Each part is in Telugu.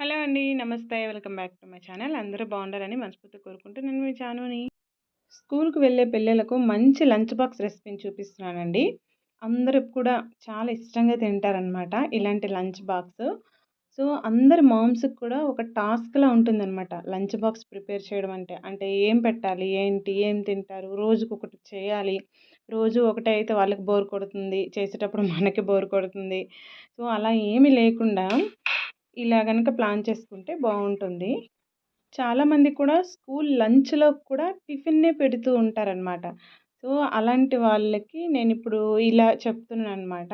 హలో అండి. నమస్తే. Welcome back to my channel. అందరూ బాగుండాలని మనస్ఫూర్తిగా కోరుకుంటూ నేను మీ జానుని. స్కూల్‌కి వెళ్ళే పిల్లలకు మంచి లంచ్ బాక్స్ రెసిపీని చూపిస్తున్నానండి. అందరూ కూడా చాలా ఇష్టంగా తింటారనమాట ఇలాంటి లంచ్ బాక్స్. సో, అందరి మామ్స్‌కి కూడా ఒక టాస్క్‌లా ఉంటుందనమాట లంచ్ బాక్స్ ప్రిపేర్ చేయడం అంటే. అంటే ఏం పెట్టాలి? ఏంటి? ఏం తింటారు? రోజుకొకటి చేయాలి. రోజు ఒకటే అయితే వాళ్ళకి బోర్ కొడుతుంది. చేసేటప్పుడు మనకి బోర్ కొడుతుంది. సో, అలా ఏమీ లేకుండా ఇలా గనక ప్లాన్ చేసుకుంటే బావుంటుంది. చాలామంది కూడా స్కూల్ లంచ్‌లో కూడా టిఫిన్నే పెడుతూ ఉంటారనమాట. సో, అలాంటి వాళ్ళకి నేనిప్పుడు ఇలా చెప్తున్నాననమాట.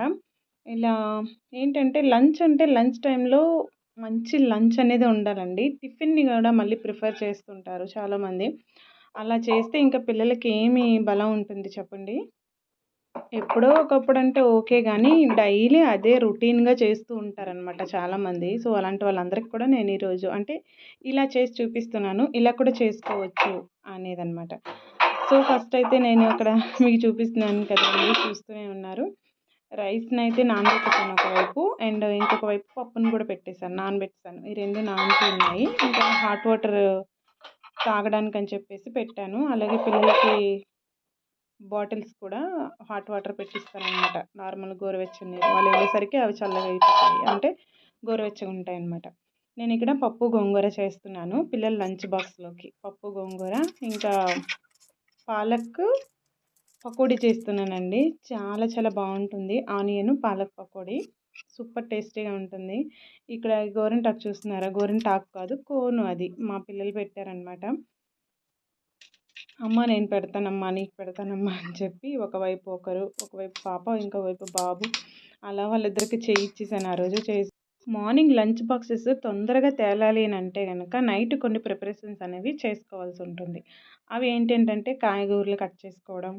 ఇలా ఏంటంటే లంచ్ అంటే లంచ్ టైంలో మంచి లంచ్ అనేది ఉండాలండి. టిఫిన్‌ని గూడా మళ్ళీ ప్రిఫర్ చేస్తుంటారు చాలామంది. అలా చేస్తే ఇంకా పిల్లలకి ఏమి బలం ఉంటుంది చెప్పండి? ఎప్పుడో ఒకప్పుడంటే ఓకే గానీ, డైలీ అదే రొటీన్‌గా చేస్తూ ఉంటారనమాట చాలామంది. సో, అలాంటి వాళ్ళందరికి కూడా నేను ఈరోజు అంటే ఇలా చేసి చూపిస్తున్నాను. ఇలా కూడా చేసుకోవచ్చు అనేదనమాట. సో, ఫస్ట్ అయితే నేను అక్కడ మీకు చూపిస్తున్నాను కదండీ! చూస్తూనే ఉన్నారు. రైస్‌నైతే నానబెట్టేసాను ఒకవైపు. అండ్ ఇంకొక వైపు పప్పును కూడా పెట్టేసాను. నానబెట్టేసాను. ఈ 2 నానుతూ ఉన్నాయి. ఇంకా హాట్ వాటర్ తాగడానికని చెప్పేసి పెట్టాను. అలాగే పిల్లలకి బాటిల్స్ కూడా హాట్ వాటర్ పెట్టిస్తాననమాట. నార్మల్ గోరువెచ్చని నీరు. వాళ్ళెళ్ళేసరికి అవి చల్లగా అయిపోతాయి. అంటే గోరువెచ్చగుంటాయనమాట. నేనిక్కడ పప్పు, గోంగూర చేస్తున్నాను. పిల్లల లంచ్ బాక్స్‌లోకి. పప్పు, గోంగూర ఇంకా పాలక్ పకోడీ చేస్తున్నానండి. చాలా చాలా బావుంటుంది. ఆనియన్, పాలక్ పకోడీ. సూపర్ టేస్టీగా ఉంటుంది. ఇక్కడ గోరింటాకు చూస్తున్నారా? గోరింటాకు కాదు కోను అది. మా పిల్లలు పెట్టారనమాట. అమ్మ నేను పెడతానమ్మా, నీకు పెడతానమ్మా అని చెప్పి ఒకవైపు ఒకరు, ఒకవైపు పాప, ఇంకోవైపు బాబు అలా వాళ్ళిద్దరికి చేయిచ్చేసాను ఆ రోజు. మార్నింగ్ లంచ్ బాక్సెస్ తొందరగా తేలాలి అని అంటే గనక నైట్ కొన్ని ప్రిపరేషన్స్ అనేవి చేసుకోవాల్సి ఉంటుంది. అవి ఏంటంటే కాయగూరలు కట్ చేసుకోవడం,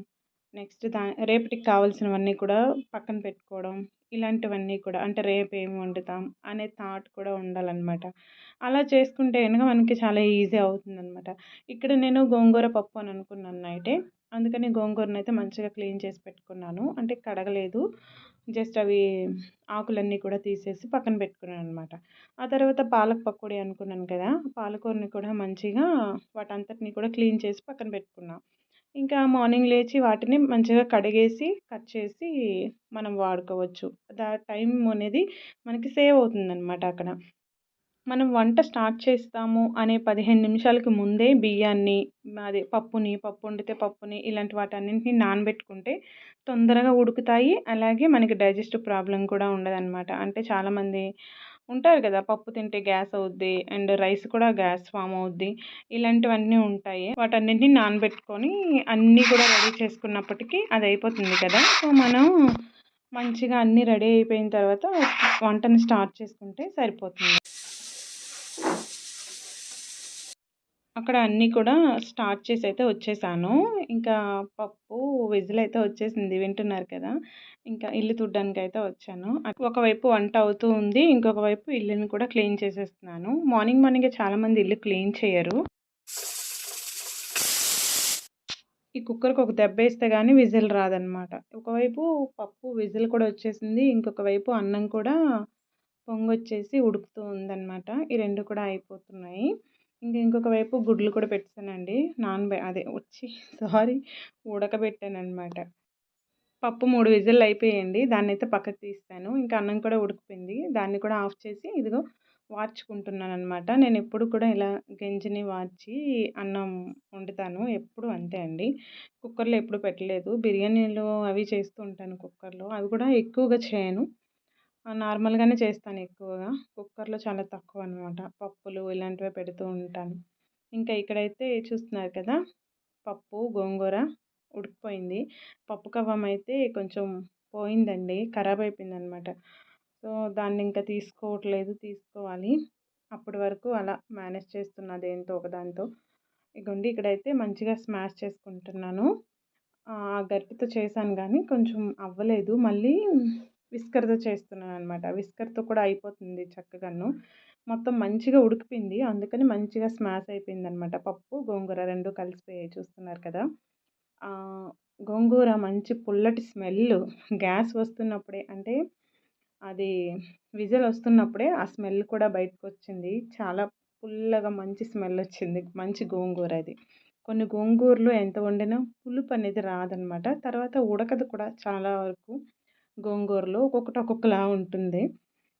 నెక్స్ట్ రేపటికి కావాల్సినవన్నీ కూడా పక్కన పెట్టుకోవడం, ఇలాంటివన్నీ కూడా అంటే రేపు ఏం వండుతాం అనే థాట్ కూడా ఉండాలనమాట. అలా చేసుకుంటే గనుక మనకి చాలా ఈజీ అవుతుందనమాట. ఇక్కడ నేను గోంగూర పప్పు అని అనుకున్నాను నైటే. అందుకని గోంగూరనైతే మంచిగా క్లీన్ చేసి పెట్టుకున్నాను. అంటే కడగలేదు. జస్ట్ అవి ఆకులన్నీ కూడా తీసేసి పక్కన పెట్టుకున్నాననమాట. ఆ తర్వాత పాలక్ పకోడీ అనుకున్నాను కదా! పాలకూరని కూడా మంచిగా వాటంతటిని కూడా క్లీన్ చేసి పక్కన పెట్టుకున్నా. ఇంకా మార్నింగ్ లేచి వాటిని మంచిగా కడిగేసి, కట్ చేసి మనం వాడుకోవచ్చు. టైం అనేది మనకి సేవ్ అవుతుందనమాట అక్కడ. మనం వంట స్టార్ట్ చేస్తాము అనే 15 నిమిషాలకి ముందే బియ్యాన్ని, పప్పు వండితే పప్పుని ఇలాంటి వాటన్నింటిని నానబెట్టుకుంటే తొందరగా ఉడుకుతాయి. అలాగే మనకి డైజెస్టివ్ ప్రాబ్లమ్ కూడా ఉండదనమాట. అంటే చాలామంది ఉంటారు కదా! పప్పు తింటే గ్యాస్ అవుద్ది. అండ్ రైస్ కూడా గ్యాస్ ఫార్మ్ అవుద్ది. ఇలాంటివన్నీ ఉంటాయి. వాటన్నింటిని నానబెట్టుకొని అన్నీ కూడా రెడీ చేసుకున్నప్పటికీ అది అయిపోతుంది కదా! సో, మనం మంచిగా అన్నీ రెడీ అయిపోయిన తర్వాత వంటని స్టార్ట్ చేసుకుంటే సరిపోతుంది. అక్కడ అన్నీ కూడా స్టార్ట్ చేసైతే వచ్చేసాను. ఇంకా పప్పు విజిలయితే వచ్చేసింది వింటున్నారు కదా! ఇంకా ఇల్లు తుడడానికైతే వచ్చాను. ఒకవైపు వంట అవుతూ ఉంది. ఇంకొక వైపు ఇల్లుని కూడా క్లీన్ చేసేస్తున్నాను. మార్నింగ్ మార్నింగే చాలామంది ఇల్లు క్లీన్ చేయరు. ఈ కుక్కర్‌కి ఒక దెబ్బేస్తే గానీ విజిల్ రాదనమాట. ఒకవైపు పప్పు విజిల్ కూడా వచ్చేసింది. ఇంకొక వైపు అన్నం కూడా పొంగొచ్చేసి ఉడుకుతూ ఉందనమాట. ఈ 2 కూడా అయిపోతున్నాయి. ఇంకొక వైపు గుడ్లు కూడా పెట్టేసానండి. అదే సారీ ఉడకబెట్టాననమాట. పప్పు 3 విజిల్లు అయిపోయాయండి. దాన్నైతే పక్కకు తీసేసాను. ఇంకా అన్నం కూడా ఉడికిపోయింది. దాన్ని కూడా ఆఫ్ చేసి ఇదిగో వార్చుకుంటున్నాననమాట. నేనెప్పుడు కూడా ఇలా గెంజిని వార్చి అన్నం వండుతాను. ఎప్పుడు అంతే అండి. కుక్కర్‌లో ఎప్పుడు పెట్టలేదు. బిర్యానీలు అవి చేస్తూ ఉంటాను కుక్కర్‌లో. అవి కూడా ఎక్కువగా చేయను. నార్మల్‌గానే చేస్తాను ఎక్కువగా. కుక్కర్‌లో చాలా తక్కువనమాట. పప్పులు ఇలాంటివే పెడుతూ ఉంటాను. ఇంకా ఇక్కడైతే చూస్తున్నారు కదా! పప్పు, గోంగూర ఉడికిపోయింది. పప్పు కవ్వమైతే కొంచెం పోయిందండి. ఖరాబ్ అయిపోయిందనమాట. సో, దాన్నింక తీసుకోవాలి. అప్పటి వరకు అలా మేనేజ్ చేస్తున్నా దేనితో ఒకదానితో. ఇగోండి ఇక్కడైతే మంచిగా స్మాష్ చేసుకుంటున్నాను. గరిటెతో చేశాను గానీ కొంచెం అవ్వలేదు. మళ్ళీ విస్కర్‌తో చేస్తున్నాననమాట. విస్కర్‌తో కూడా అయిపోతుంది చక్కగాను. మొత్తం మంచిగా ఉడికిపోయింది. అందుకని మంచిగా స్మాష్ అయిపోయిందనమాట. పప్పు, గోంగూర 2 కలిసిపోయాయి చూస్తున్నారు కదా! గోంగూర మంచి పుల్లటి స్మెల్లు గ్యాస్ వస్తున్నప్పుడే అంటే అది విజిల్ వస్తున్నప్పుడే ఆ స్మెల్ కూడా బయటకొచ్చింది. చాలా పుల్లగా మంచి స్మెల్ వచ్చింది. మంచి గోంగూర అది. కొన్ని గోంగూరలు ఎంత వండినా పులుపు అనేది రాదనమాట. తర్వాత ఉడకదు కూడా చాలా వరకు గోంగూరలో. ఒక్కొక్కటి ఒక్కొక్కలా ఉంటుంది.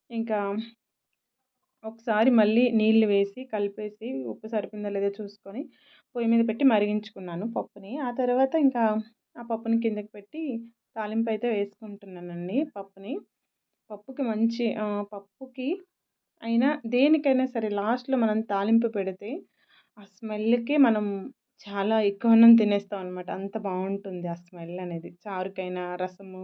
ఇంకా ఒకసారి మళ్ళీ నీళ్లు వేసి కలిపేసి ఉప్పు సరిపోయిందో లేదో చూసుకొని పొయ్యి మీద పెట్టి మరిగించుకున్నాను పప్పుని. ఆ తర్వాత ఇంకా ఆ పప్పుని కిందకి పెట్టి తాలింపు అయితే వేసుకుంటున్నానండి పప్పుని. పప్పుకి అయినా దేనికైనా సరే లాస్ట్‌లో మనం తాలింపు పెడితే ఆ స్మెల్‌కి మనం చాలా ఎక్కువ అన్నం తినేస్తాం అనమాట. అంత బావుంటుంది ఆ స్మెల్ అనేది. చారుకైనా, రసము,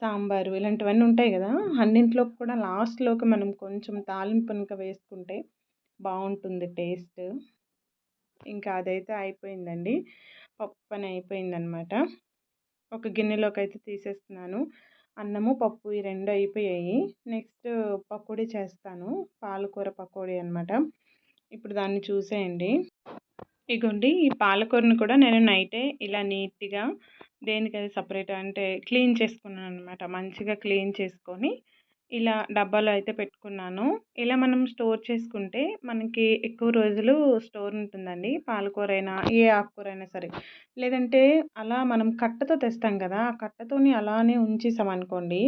సాంబారు ఇలాంటివన్నీ ఉంటాయి గదా! అన్నింట్లోకి కూడా లాస్ట్‌లోకి మనం కొంచెం తాలింపు కనుక వేసుకుంటే బావుంటుంది టేస్ట్. ఇంకా అదైతే అయిపోయిందండి. పప్పు పని అయిపోయిందనమాట. ఒక గిన్నెలోకైతే తీసేస్తున్నాను. అన్నము, పప్పు ఈ 2 అయిపోయాయి. నెక్స్ట్ పకోడీ చేస్తాను. పాలకూర పకోడీ అనమాట. ఇప్పుడు దాన్ని చూసేయండి. ఇగోండి ఈ పాలకూరని కూడా నేను నైటే ఇలా నీట్‌గా దేనికది సెపరేట్ అంటే క్లీన్ చేసుకున్నాననమాట. మంచిగా క్లీన్ చేసుకొని ఇలా డబ్బాలో అయితే పెట్టుకున్నాను. ఇలా మనం స్టోర్ చేసుకుంటే మనకి ఎక్కువ రోజులు స్టోర్ ఉంటుందండి. పాలకూరైనా, ఏ ఆకుకూరైనా సరే. లేదంటే అలా మనం కట్టతో తెస్తాం కదా! ఆ కట్టతోని అలానే ఉంచేసామనుకోండి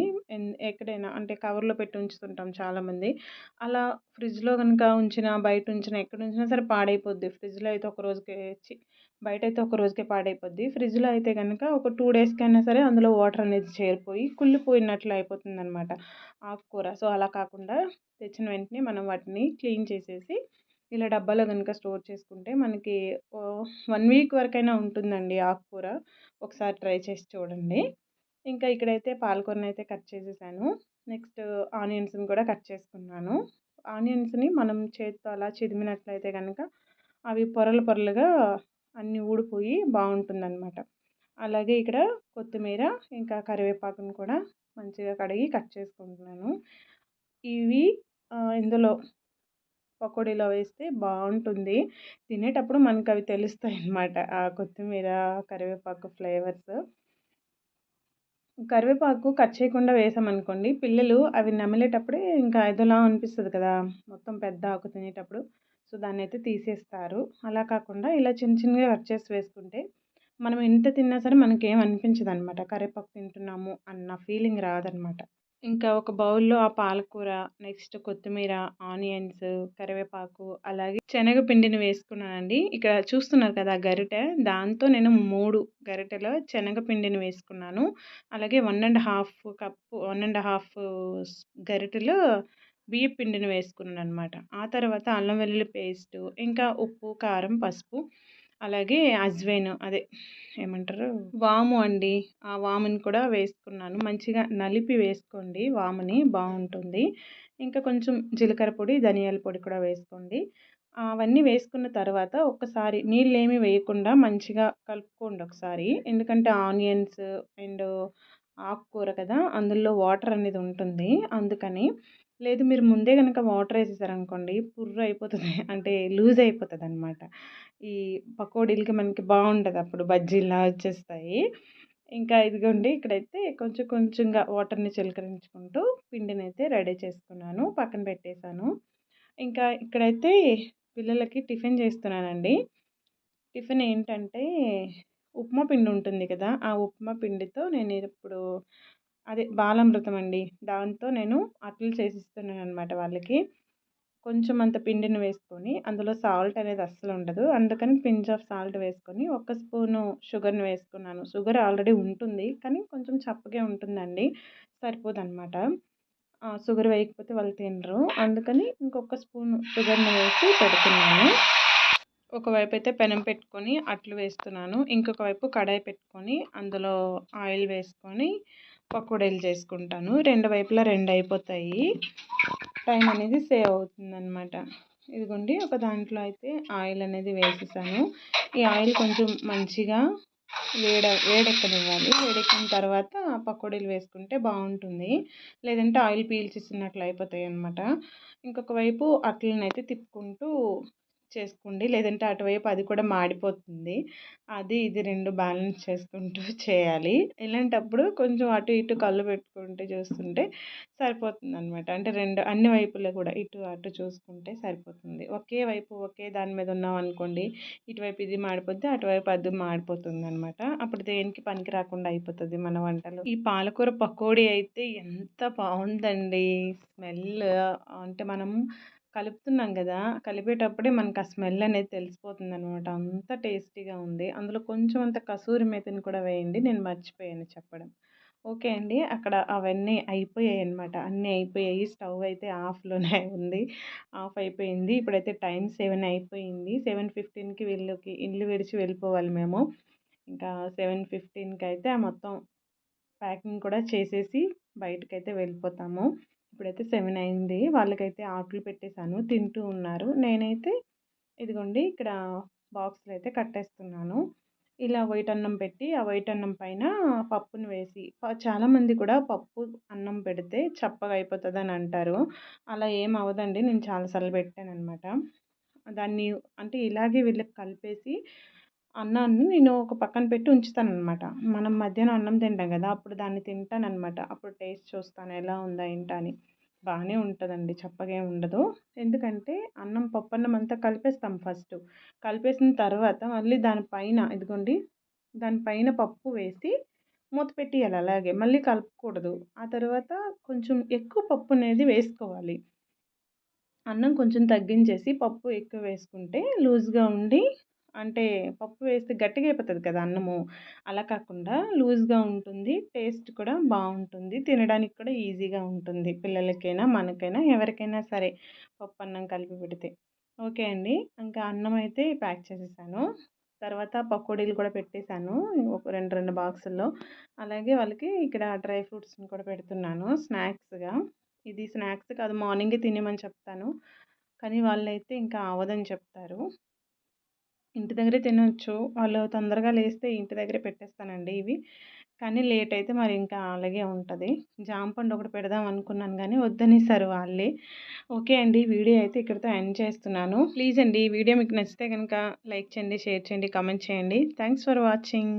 ఎక్కడైనా అంటే కవర్‌లో పెట్టి ఉంచుతుంటాం చాలామంది. అలా ఫ్రిడ్జ్‌లో గనుక ఉంచినా, బయట ఉంచినా, ఎక్కడ ఉంచినా సరే పాడైపోద్ది. ఫ్రిడ్జ్‌లో అయితే ఒక రోజుకే బయటైతే ఒక రోజుకే పాడైపోద్ది. ఫ్రిడ్జ్‌లో అయితే గనక ఒక 2 డేస్‌కైనా సరే అందులో వాటర్ అనేది చేరిపోయి కుళ్ళిపోయినట్లు అయిపోతుందనమాట ఆకుకూర. సో, అలా కాకుండా తెచ్చిన వెంటనే మనం వాటిని క్లీన్ చేసేసి ఇలా డబ్బాలో గనుక స్టోర్ చేసుకుంటే మనకి 1 వీక్ వరకైనా ఉంటుందండి ఆకుకూర. ఒకసారి ట్రై చేసి చూడండి. ఇంకా ఇక్కడైతే పాలకూరనైతే కట్ చేసేసాను. నెక్స్ట్ ఆనియన్స్‌ని కూడా కట్ చేసుకున్నాను. ఆనియన్స్‌ని మనం చేత్తో అలా చిదిమినట్లయితే గనక అవి పొరలు పొరలుగా అన్నీ ఊడిపోయి బావుంటుందనమాట. అలాగే ఇక్కడ కొత్తిమీర, ఇంకా కరివేపాకును కూడా మంచిగా కడిగి కట్ చేసుకుంటున్నాను. ఇవి ఇందులో పకోడీలో వేస్తే బావుంటుంది. తినేటప్పుడు మనకవి తెలుస్తాయన్నమాట. ఆ కొత్తిమీర, కరివేపాకు ఫ్లేవర్స్. కరివేపాకు కట్ చేయకుండా వేసామనుకోండి, పిల్లలు అవి నమిలేటప్పుడే ఇంకా ఏదోలా అనిపిస్తది కదా! మొత్తం పెద్ద ఆకు తినేటప్పుడు. సో, దాన్నైతే తీసేస్తారు. అలా కాకుండా ఇలా చిన్న చిన్నగా కట్ చేసి వేసుకుంటే, మనం ఎంత తిన్నా సరే మనకేం అనిపించదనమాట. కరివేపాకు తింటున్నాము అన్న ఫీలింగ్ రాదనమాట. ఇంకా ఒక బౌల్‌లో ఆ పాలకూర, నెక్స్ట్ కొత్తిమీర, ఆనియన్స్, కరివేపాకు, అలాగే శనగపిండిని వేసుకున్నానండి. ఇక్కడ చూస్తున్నారు కదా గరిటె, దాంతో నేను 3 గరిటెల శనగపిండిని వేసుకున్నాను. అలాగే 1 కప్పు 1 స్ గరిటెలు బియ్యపు పిండిని వేసుకున్నాననమాట. ఆ తర్వాత అల్లం వెల్లుల్లి పేస్టు, ఇంకా ఉప్పు, కారం, పసుపు, అలాగే అజ్వైన్ అదే ఏమంటారు? వాము అండి. ఆ వాముని కూడా వేసుకున్నాను. మంచిగా నలిపి వేసుకోండి వాముని బావుంటుంది. ఇంకా కొంచెం జీలకర్ర పొడి, ధనియాల పొడి కూడా వేసుకోండి. అవన్నీ వేసుకున్న తర్వాత ఒక్కసారి నీళ్ళేమి వేయకుండా మంచిగా కలుపుకోండి ఒకసారి. ఎందుకంటే ఆనియన్స్ అండ్ ఆకుకూర కదా! అందులో వాటర్ అనేది ఉంటుంది. అందుకని. లేదు మీరు ముందే గనక వాటర్ ఏసేసారనుకోండి పుర్రు అయిపోతది. అంటే లూజ్ అయిపోతదనమాట. ఈ పకోడీలకి మనకి బావుండదప్పుడు బజ్జీల్లా వచ్చేస్తాయి. ఇంకా ఇదిగోండి ఇక్కడైతే కొంచెం కొంచెంగా వాటర్‌ని చిలకరించుకుంటూ పిండినైతే రెడీ చేసుకున్నాను. పక్కన పెట్టేసాను. ఇంకా ఇక్కడైతే పిల్లలకి టిఫిన్ చేస్తున్నానండి. టిఫిన్ ఏంటంటే ఉప్మా పిండి ఉంటుంది కదా! ఆ ఉప్మా పిండితో నేనిప్పుడు అదే బాలామృతం అండి. దాంతో నేను అట్లు చేసిస్తున్నాననమాట వాళ్ళకి. కొంచెం అంత పిండిని వేసుకొని, అందులో సాల్ట్ అనేది అస్సలుండదు. అందుకని పించ్ ఆఫ్ సాల్ట్ వేసుకొని, ఒక స్పూను షుగర్‌ని వేసుకున్నాను. షుగర్ ఆల్రెడీ ఉంటుంది. కానీ కొంచెం చప్పగే ఉంటుందండి. సరిపోదనమాట. షుగర్ వేయకపోతే వాళ్ళు తినరు. అందుకని ఇంకొక స్పూను షుగర్‌ని వేసి పెడుతున్నాను. ఒకవైపైతే పెనం పెట్టుకొని అట్లు వేస్తున్నాను. ఇంకొక వైపు కడాయి పెట్టుకొని, అందులో ఆయిల్ వేసుకొని పకోడీలు చేసుకుంటాను. 2 వైపులా 2 అయిపోతాయి. టైం అనేది సేవ్ అవుతుందనమాట. ఇదిగోండి ఒక దాంట్లో అయితే ఆయిల్ అనేది వేసేసాను. ఈ ఆయిల్ కొంచెం మంచిగా వేడెక్కనివ్వాలి. వేడెక్కిన తర్వాత పకోడీలు వేసుకుంటే బావుంటుంది. లేదంటే ఆయిల్ పీల్చేసినట్లు అయిపోతాయన్నమాట. ఇంకొక వైపు అట్లనైతే తిప్పుకుంటూ చేసుకోండి. లేదంటే అటువైపు అది కూడా మాడిపోతుంది. అది ఇది 2 బ్యాలెన్స్ చేసుకుంటూ చేయాలి. ఇలాంటప్పుడు కొంచెం అటు ఇటు కళ్ళు పెట్టుకుంటూ చూస్తుంటే సరిపోతుందనమాట. అంటే అన్ని వైపులా కూడా ఇటు అటు చూసుకుంటే సరిపోతుంది. ఒకే వైపు ఒకే దాని మీద ఉన్నామనుకోండి, ఇటువైపు ఇది మాడిపోద్ది, అటువైపు అది మాడిపోతుందనమాట. అప్పుడు దేనికి పనికి రాకుండా అయిపోతది మన వంటలు. ఈ పాలకూర పకోడీ అయితే ఎంత బావుందండి. స్మెల్ అంటే మనం కలుపుతున్నాం గదా! కలిపేటప్పుడే మనకు ఆ స్మెల్ అనేది తెలిసిపోతుందనమాట. అంత టేస్టీగా ఉంది. అందులో కొంచెం అంత కసూరి మేతిని కూడా వేయండి. నేను మర్చిపోయాను చెప్పడం. ఓకే అండి. అక్కడ అవన్నీ అయిపోయాయన్నమాట. అన్నీ అయిపోయాయి. స్టవ్ అయితే ఆఫ్‌లోనే ఉంది. ఆఫ్ అయిపోయింది. ఇప్పుడైతే టైం 7 అయిపోయింది. 7:15కి వీళ్ళకి ఇల్లు విడిచి వెళ్ళిపోవాలి మేము. ఇంకా 7:15కి అయితే మొత్తం ప్యాకింగ్ కూడా చేసేసి బయటకైతే వెళ్ళిపోతాము. ఇప్పుడైతే 7 అయింది. వాళ్ళకైతే ఆకులు పెట్టేసాను. తింటూ ఉన్నారు. నేనైతే ఇదిగోండి ఇక్కడ బాక్స్‌లో అయితే కట్టేస్తున్నాను. ఇలా వైట్ అన్నం పెట్టి, ఆ వైట్ అన్నం పైన పప్పుని వేసి చాలామంది కూడా పప్పు అన్నం పెడితే చప్పగా అయిపోతదని అంటారు. అలా ఏం అవ్వదండి. నేను చాలా సార్లు పెట్టాననమాట. దాన్ని అంటే ఇలాగే వీళ్ళకి కలిపేసి అన్నాన్ని నేను ఒక పక్కన పెట్టి ఉంచుతాననమాట. మనం మధ్యాహ్నం అన్నం తింటాం గదా! అప్పుడు దాన్ని తింటాననమాట. అప్పుడు టేస్ట్ చూస్తాను ఎలా ఉందా ఏంటా అని. బానే ఉంటదండి. చప్పగా ఏమి ఉండదు. ఎందుకంటే పప్పన్నం అంతా కలిపేస్తాం ఫస్టు. కలిపేసిన తర్వాత మళ్ళీ దానిపైన ఇదిగోండి దానిపైన పప్పు వేసి మూత పెట్టేయాలి అలాగే. మళ్ళీ కలపకూడదు. ఆ తర్వాత కొంచెం ఎక్కువ పప్పనేది వేసుకోవాలి. అన్నం కొంచెం తగ్గించేసి పప్పు ఎక్కువ వేసుకుంటే లూజ్‌గా ఉండి అంటే పప్పు వేస్తే గట్టిగా అయిపోతది కదా అన్నము. అలా కాకుండా లూజ్‌గా ఉంటుంది. టేస్ట్ కూడా బావుంటుంది. తినడానికి కూడా ఈజీగా ఉంటుంది. పిల్లలకైనా, మనకైనా ఎవరికైనా సరే పప్పన్నం కలిపి పెడితే. ఓకే అండి. ఇంకా అన్నం అయితే ప్యాక్ చేసేసాను. తర్వాత పకోడీలు కూడా పెట్టేసాను. ఒక 2 బాక్సుల్లో. అలాగే వాళ్ళకి ఇక్కడ డ్రై ఫ్రూట్స్‌ని కూడా పెడుతున్నాను స్నాక్స్‌గా. ఇది స్నాక్స్ కాదు మార్నింగే తినేయమని చెప్తాను. కానీ వాళ్ళైతే ఇంకా అవ్వదని చెప్తారు. ఇంటి దగ్గరే తినొచ్చు. వాళ్ళు తొందరగా లేస్తే ఇంటి దగ్గరే పెట్టేస్తానండి ఇవి. కానీ లేట్ అయితే మరి ఇంకా అలాగే ఉంటది. జామ పండు ఒకటి పెడదాం అనుకున్నాను గానీ వద్దనేసారు వాళ్ళే. ఓకే అండి. వీడియో అయితే ఇక్కడితో ఎండ్ చేస్తున్నాను. ప్లీజ్ అండి ఈ వీడియో మీకు నచ్చితే గనక లైక్ చేయండి, షేర్ చేయండి, కామెంట్ చేయండి. Thanks for watching.